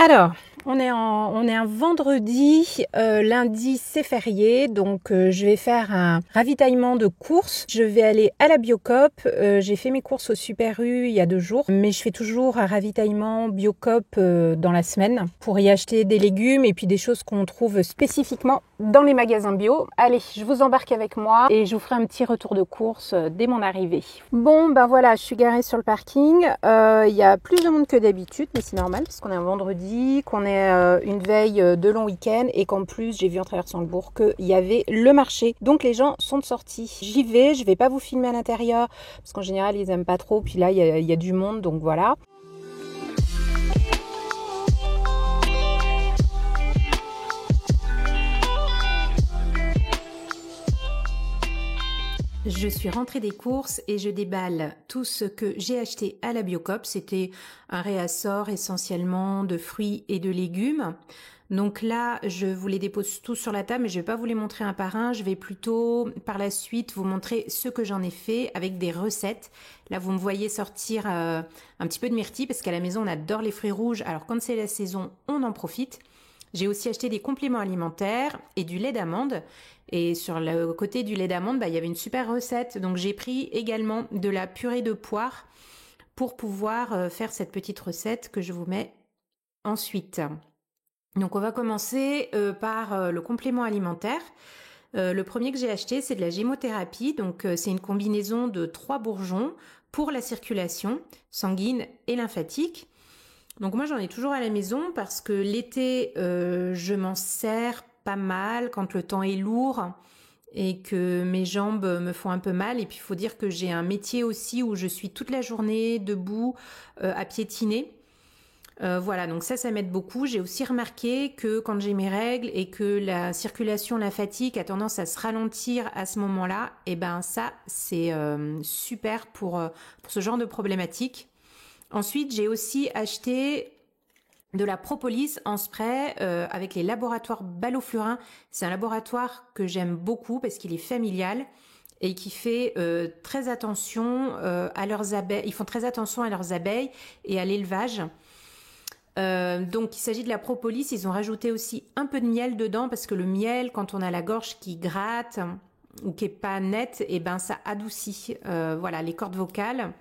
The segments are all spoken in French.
Alors, on est un vendredi, lundi c'est férié, donc je vais faire un ravitaillement de courses. Je vais aller à la Biocoop. J'ai fait mes courses au Super U il y a 2 jours, mais je fais toujours un ravitaillement Biocoop dans la semaine pour y acheter des légumes et puis des choses qu'on trouve spécifiquement dans les magasins bio. Allez, je vous embarque avec moi et je vous ferai un petit retour de course dès mon arrivée. Bon, ben voilà, je suis garée sur le parking. Il y a plus de monde que d'habitude, mais c'est normal parce qu'on est un vendredi, qu'on est une veille de long week-end et qu'en plus j'ai vu en traversant le bourg qu'il y avait le marché. Donc les gens sont sortis. J'y vais, je vais pas vous filmer à l'intérieur parce qu'en général ils aiment pas trop. Puis là il y a du monde, donc voilà. Je suis rentrée des courses et je déballe tout ce que j'ai acheté à la Biocoop. C'était un réassort essentiellement de fruits et de légumes. Donc là, je vous les dépose tous sur la table, mais je ne vais pas vous les montrer un par un. Je vais plutôt par la suite vous montrer ce que j'en ai fait avec des recettes. Là, vous me voyez sortir un petit peu de myrtille parce qu'à la maison, on adore les fruits rouges. Alors quand c'est la saison, on en profite. J'ai aussi acheté des compléments alimentaires et du lait d'amande. Et sur le côté du lait d'amande, il y avait une super recette. Donc j'ai pris également de la purée de poire pour pouvoir faire cette petite recette que je vous mets ensuite. Donc on va commencer par le complément alimentaire. Le premier que j'ai acheté, c'est de la gémothérapie. Donc c'est une combinaison de 3 bourgeons pour la circulation sanguine et lymphatique. Donc moi j'en ai toujours à la maison parce que l'été je m'en sers pas mal quand le temps est lourd et que mes jambes me font un peu mal. Et puis il faut dire que j'ai un métier aussi où je suis toute la journée debout à piétiner. Voilà, donc ça m'aide beaucoup. J'ai aussi remarqué que quand j'ai mes règles et que la circulation lymphatique a tendance à se ralentir à ce moment-là, et ben ça c'est super pour ce genre de problématique. Ensuite, j'ai aussi acheté de la propolis en spray avec les laboratoires Ballot-Flurin. C'est un laboratoire que j'aime beaucoup parce qu'il est familial et qui fait très attention à leurs abeilles. Ils font très attention à leurs abeilles et à l'élevage. Donc il s'agit de la propolis. Ils ont rajouté aussi un peu de miel dedans parce que le miel, quand on a la gorge qui gratte ou qui est pas nette, et ben ça adoucit voilà les cordes vocales.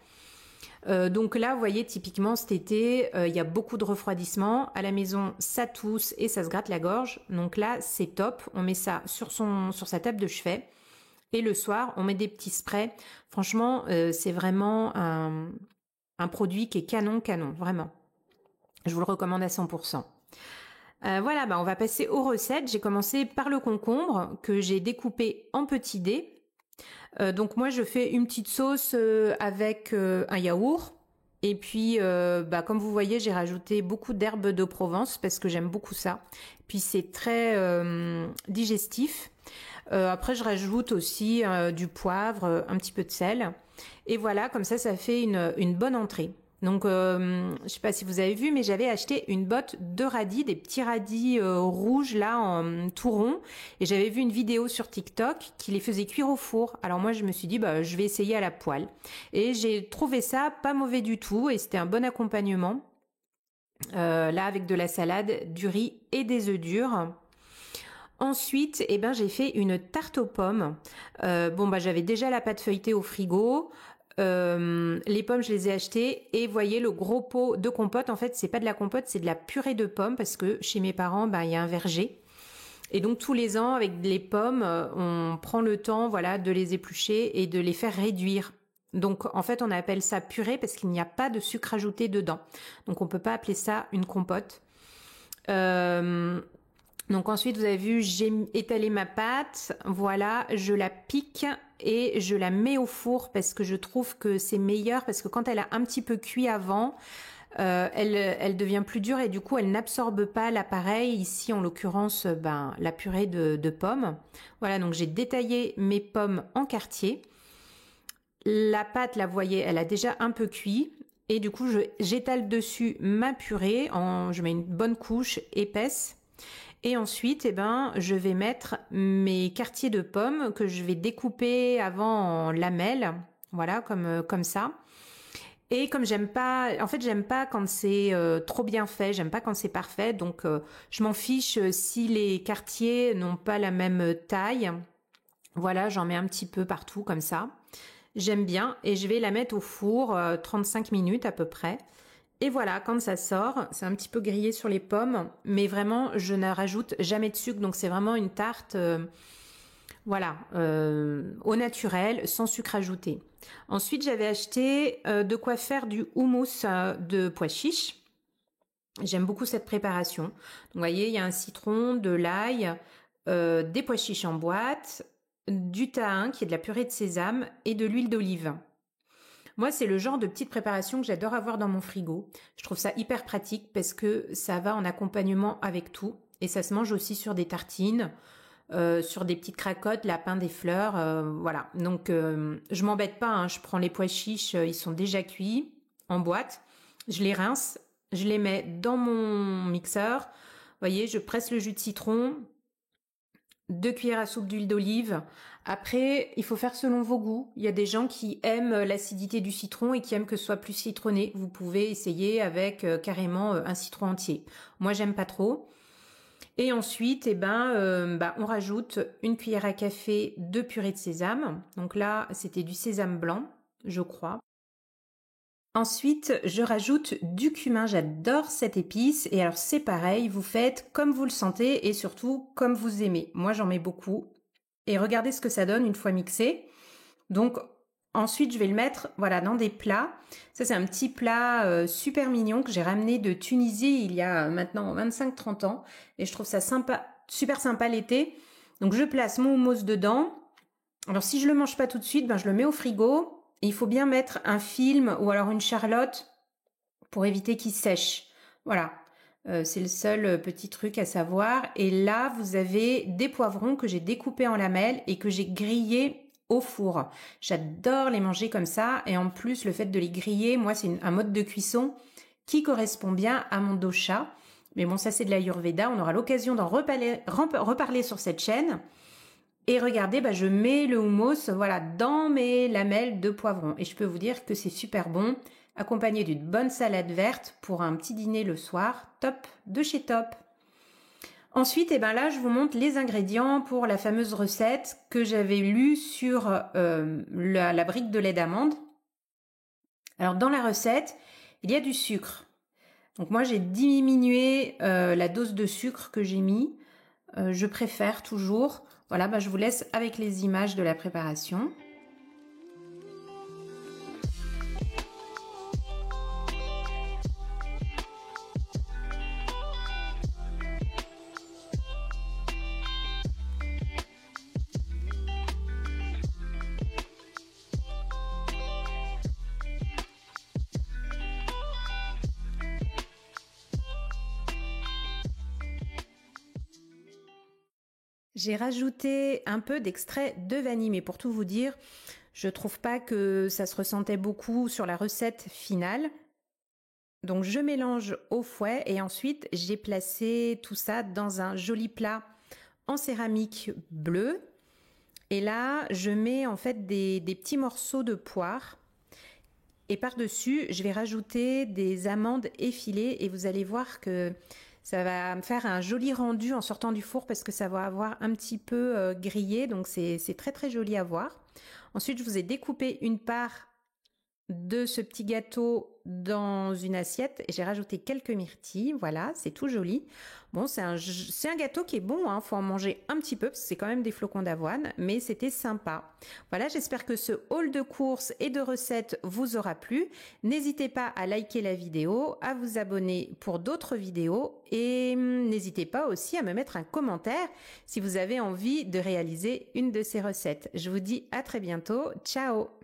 Donc là, vous voyez, typiquement cet été, il y a beaucoup de refroidissement. À la maison, ça tousse et ça se gratte la gorge. Donc là, c'est top. On met ça sur sa table de chevet. Et le soir, on met des petits sprays. Franchement, c'est vraiment un produit qui est canon, vraiment. Je vous le recommande à 100%. Voilà, on va passer aux recettes. J'ai commencé par le concombre que j'ai découpé en petits dés. Donc moi je fais une petite sauce avec un yaourt et puis comme vous voyez j'ai rajouté beaucoup d'herbes de Provence parce que j'aime beaucoup ça. Puis c'est très digestif. Après je rajoute aussi du poivre, un petit peu de sel et voilà, comme ça fait une bonne entrée. Donc je sais pas si vous avez vu, mais j'avais acheté une botte de radis, des petits radis rouges là en tout rond, et j'avais vu une vidéo sur TikTok qui les faisait cuire au four. Alors moi je me suis dit je vais essayer à la poêle et j'ai trouvé ça pas mauvais du tout et c'était un bon accompagnement. Là avec de la salade, du riz et des œufs durs. Ensuite, j'ai fait une tarte aux pommes. J'avais déjà la pâte feuilletée au frigo. Les pommes, je les ai achetées et voyez le gros pot de compote. En fait, c'est pas de la compote, c'est de la purée de pommes parce que chez mes parents, il y a un verger. Et donc tous les ans, avec les pommes, on prend le temps, de les éplucher et de les faire réduire. Donc en fait, on appelle ça purée parce qu'il n'y a pas de sucre ajouté dedans. Donc on peut pas appeler ça une compote. Donc ensuite, vous avez vu, j'ai étalé ma pâte. Voilà, je la pique et je la mets au four parce que je trouve que c'est meilleur parce que quand elle a un petit peu cuit avant, elle devient plus dure et du coup, elle n'absorbe pas l'appareil. Ici, en l'occurrence, la purée de pommes. Voilà, donc j'ai détaillé mes pommes en quartiers. La pâte, là, vous voyez, elle a déjà un peu cuit. Et du coup, j'étale dessus ma purée. Je mets une bonne couche épaisse. Et ensuite, je vais mettre mes quartiers de pommes que je vais découper avant en lamelles. Voilà, comme ça. Et comme j'aime pas, en fait, j'aime pas quand c'est trop bien fait, j'aime pas quand c'est parfait, donc je m'en fiche si les quartiers n'ont pas la même taille. Voilà, j'en mets un petit peu partout comme ça. J'aime bien et je vais la mettre au four 35 minutes à peu près. Et voilà, quand ça sort, c'est un petit peu grillé sur les pommes, mais vraiment, je ne rajoute jamais de sucre, donc c'est vraiment une tarte, voilà, au naturel, sans sucre ajouté. Ensuite, j'avais acheté de quoi faire du houmous de pois chiches. J'aime beaucoup cette préparation. Donc, vous voyez, il y a un citron, de l'ail, des pois chiches en boîte, du tahin qui est de la purée de sésame et de l'huile d'olive. Moi, c'est le genre de petite préparation que j'adore avoir dans mon frigo. Je trouve ça hyper pratique parce que ça va en accompagnement avec tout et ça se mange aussi sur des tartines, sur des petites cracottes, lapin des fleurs, voilà. Donc, je m'embête pas, hein. Je prends les pois chiches, ils sont déjà cuits en boîte. Je les rince, je les mets dans mon mixeur. Vous voyez, je presse le jus de citron, 2 cuillères à soupe d'huile d'olive. Après, il faut faire selon vos goûts. Il y a des gens qui aiment l'acidité du citron et qui aiment que ce soit plus citronné. Vous pouvez essayer avec carrément un citron entier. Moi, j'aime pas trop. Et ensuite, on rajoute une cuillère à café de purée de sésame. Donc là, c'était du sésame blanc, je crois. Ensuite, je rajoute du cumin. J'adore cette épice. Et alors, c'est pareil, vous faites comme vous le sentez et surtout comme vous aimez. Moi, j'en mets beaucoup. Et regardez ce que ça donne une fois mixé. Donc, ensuite, je vais le mettre, voilà, dans des plats. Ça, c'est un petit plat super mignon que j'ai ramené de Tunisie il y a maintenant 25-30 ans. Et je trouve ça sympa, super sympa l'été. Donc, je place mon houmous dedans. Alors, si je le mange pas tout de suite, je le mets au frigo. Et il faut bien mettre un film ou alors une charlotte pour éviter qu'il sèche. Voilà. C'est le seul petit truc à savoir. Et là, vous avez des poivrons que j'ai découpés en lamelles et que j'ai grillés au four. J'adore les manger comme ça. Et en plus, le fait de les griller, moi, c'est un mode de cuisson qui correspond bien à mon dosha. Mais bon, ça, c'est de l'Ayurveda. On aura l'occasion d'en reparler sur cette chaîne. Et regardez, je mets le houmous, voilà, dans mes lamelles de poivrons. Et je peux vous dire que c'est super bon, accompagné d'une bonne salade verte pour un petit dîner le soir. Top de chez top. Ensuite, là, je vous montre les ingrédients pour la fameuse recette que j'avais lue sur la brique de lait d'amande. Alors, dans la recette, il y a du sucre. Donc, moi, j'ai diminué la dose de sucre que j'ai mis. Je préfère toujours. Voilà, je vous laisse avec les images de la préparation. J'ai rajouté un peu d'extrait de vanille, mais pour tout vous dire, je trouve pas que ça se ressentait beaucoup sur la recette finale. Donc je mélange au fouet et ensuite j'ai placé tout ça dans un joli plat en céramique bleue. Et là, je mets en fait des petits morceaux de poire. Et par-dessus, je vais rajouter des amandes effilées et vous allez voir que ça va me faire un joli rendu en sortant du four parce que ça va avoir un petit peu grillé, donc c'est très très joli à voir. Ensuite, je vous ai découpé une part de ce petit gâteau dans une assiette et j'ai rajouté quelques myrtilles. Voilà, c'est tout joli. Bon, c'est un gâteau qui est bon, hein. Faut en manger un petit peu parce que c'est quand même des flocons d'avoine, mais c'était sympa. Voilà, j'espère que ce haul de courses et de recettes vous aura plu. N'hésitez pas à liker la vidéo, à vous abonner pour d'autres vidéos et n'hésitez pas aussi à me mettre un commentaire si vous avez envie de réaliser une de ces recettes. Je vous dis à très bientôt. Ciao!